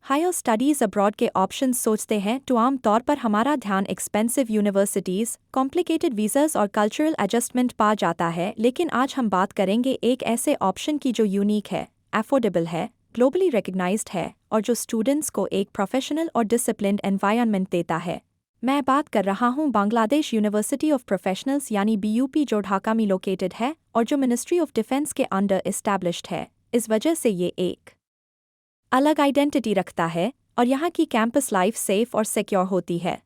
Higher studies abroad के options सोचते हैं तो आमतौर पर हमारा ध्यान एक्सपेंसिव यूनिवर्सिटीज़, कॉम्प्लिकेटेड वीज़ास और कल्चरल एडजस्टमेंट पा जाता है, लेकिन आज हम बात करेंगे एक ऐसे ऑप्शन की जो यूनिक है, अफोर्डेबल है, ग्लोबली रिकग्नाइज्ड है और जो स्टूडेंट्स को एक प्रोफेशनल और डिसिप्लिन्ड एनवायरनमेंट देता है। मैं बात कर रहा हूँ बांग्लादेश यूनिवर्सिटी ऑफ प्रोफेशनल्स यानी BUP, जो ढाका में लोकेटेड है और जो मिनिस्ट्री ऑफ डिफेंस के अंडर इस्टेब्लिश्ड है। इस वजह से ये एक अलग आइडेंटिटी रखता है और यहाँ की कैंपस लाइफ सेफ और सिक्योर होती है।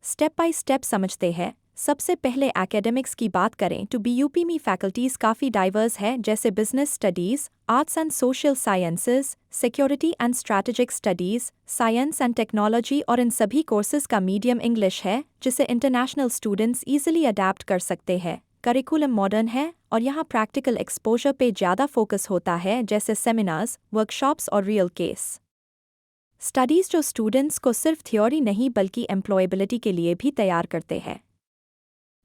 स्टेप बाय स्टेप समझते हैं। सबसे पहले एकेडमिक्स की बात करें तो BUP में फैकल्टीज़ काफ़ी डाइवर्स है, जैसे business studies, arts and social sciences, security and strategic studies, science and technology और इन सभी कोर्सेज का मीडियम इंग्लिश है, जिसे इंटरनेशनल स्टूडेंट्स ईजिली अडेप्ट कर सकते हैं। करिकुलम मॉडर्न है और यहाँ प्रैक्टिकल एक्सपोजर पे ज़्यादा फोकस होता है, जैसे सेमिनार्स, वर्कशॉप्स और रियल केस स्टडीज़, जो स्टूडेंट्स को सिर्फ थ्योरी नहीं बल्कि एम्प्लॉयबिलिटी के लिए भी तैयार करते हैं।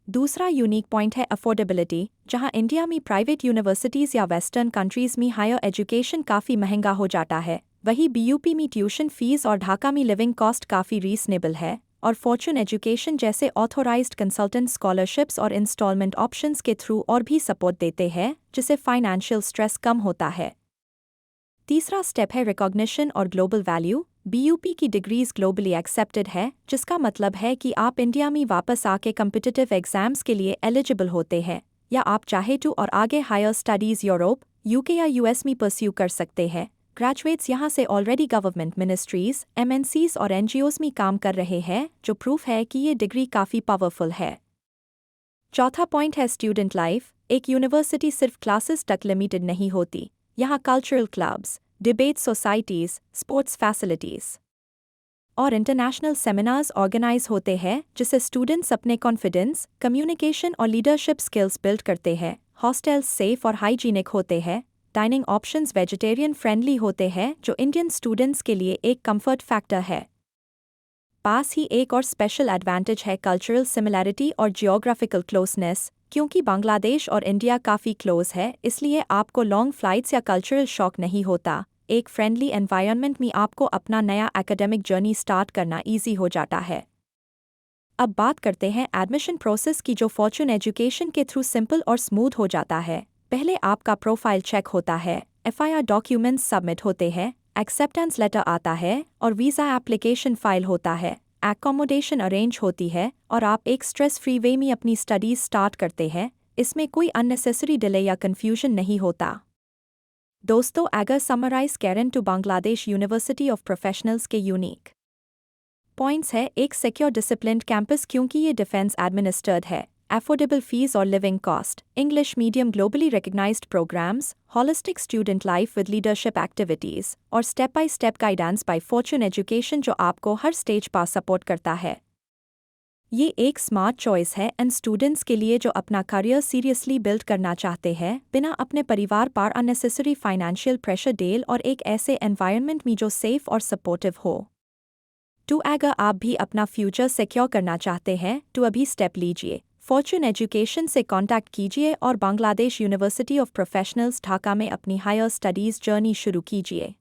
दूसरा यूनिक पॉइंट है अफोर्डेबिलिटी। जहां इंडिया में प्राइवेट यूनिवर्सिटीज़ या वेस्टर्न कंट्रीज़ में हायर एजुकेशन काफ़ी महंगा हो जाता है, वहीं BUP में ट्यूशन फीस और ढाका में लिविंग कॉस्ट काफ़ी रीजनेबल है और फॉर्चून एजुकेशन जैसे ऑथोराइज्ड कंसल्टेंट स्कॉलरशिप्स और इंस्टॉलमेंट ऑप्शंस के थ्रू और भी सपोर्ट देते हैं, जिससे फाइनेंशियल स्ट्रेस कम होता है। तीसरा स्टेप है रिकॉग्निशन और ग्लोबल वैल्यू। BUP की डिग्रीज ग्लोबली एक्सेप्टेड है, जिसका मतलब है कि आप इंडिया में वापस आके कम्पिटिटिव एग्जाम्स के लिए एलिजिबल होते हैं, या आप चाहे तो और आगे हायर स्टडीज़ यूरोप, UK या US में परस्यू कर सकते हैं। ग्रेजुएट्स यहाँ से ऑलरेडी गवर्नमेंट मिनिस्ट्रीज, MNCs और NGOs में काम कर रहे हैं, जो प्रूफ है कि ये डिग्री काफ़ी पावरफुल है। चौथा पॉइंट है स्टूडेंट लाइफ। एक यूनिवर्सिटी सिर्फ क्लासेस तक लिमिटेड नहीं होती। यहाँ cultural clubs, debate societies, sports facilities और इंटरनेशनल सेमिनार्स ऑर्गेनाइज होते हैं, जिससे स्टूडेंट्स अपने कॉन्फिडेंस, कम्युनिकेशन और लीडरशिप स्किल्स बिल्ड करते हैं। हॉस्टल्स सेफ और हाइजीनिक होते हैं। डाइनिंग ऑप्शंस वेजिटेरियन फ्रेंडली होते हैं, जो इंडियन स्टूडेंट्स के लिए एक कंफर्ट फैक्टर है। पास ही एक और स्पेशल एडवांटेज है कल्चरल सिमिलैरिटी और जियोग्राफिकल क्लोजनेस। क्योंकि बांग्लादेश और इंडिया काफ़ी क्लोज है, इसलिए आपको लॉन्ग फ्लाइट्स या कल्चरल शॉक नहीं होता। एक फ्रेंडली एनवायरनमेंट में आपको अपना नया एकेडमिक जर्नी स्टार्ट करना इजी हो जाता है। अब बात करते हैं एडमिशन प्रोसेस की, जो फॉर्चून एजुकेशन के थ्रू सिंपल और स्मूथ हो जाता है। पहले आपका प्रोफाइल चेक होता है, FIR डॉक्यूमेंट्स सबमिट होते हैं, एक्सेप्टेंस लेटर आता है और वीज़ा एप्लीकेशन फाइल होता है। एकोमोडेशन अरेंज होती है और आप एक स्ट्रेस फ्री वे में अपनी स्टडीज स्टार्ट करते हैं। इसमें कोई अननेसेसरी डिले या कन्फ्यूजन नहीं होता। दोस्तों, अगर समराइज करें तो बांग्लादेश यूनिवर्सिटी ऑफ प्रोफेशनल्स के यूनिक पॉइंट्स है। एक सिक्योर डिसिप्लिन्ड कैंपस क्योंकि ये डिफेंस एडमिनिस्टर्ड है, अफोर्डेबल फीस और living cost, English medium globally recognised programs, holistic student life with leadership activities और step by step guidance by Fortune Education, जो आपको हर स्टेज पर सपोर्ट करता है। ये एक स्मार्ट चॉइस है इन स्टूडेंट्स के लिए जो अपना करियर सीरियसली बिल्ड करना चाहते हैं, बिना अपने परिवार पर अननेसेसरी फाइनेंशियल प्रेशर डेल और एक ऐसे एनवायरनमेंट में जो सेफ और सपोर्टिव हो। तो अगर आप भी अपना फ्यूचर सिक्योर करना चाहते हैं तो अभी स्टेप लीजिए। फॉर्चून एजुकेशन से कांटेक्ट कीजिए और Bangladesh University of professionals Dhaka में अपनी हायर स्टडीज़ जर्नी शुरू कीजिए।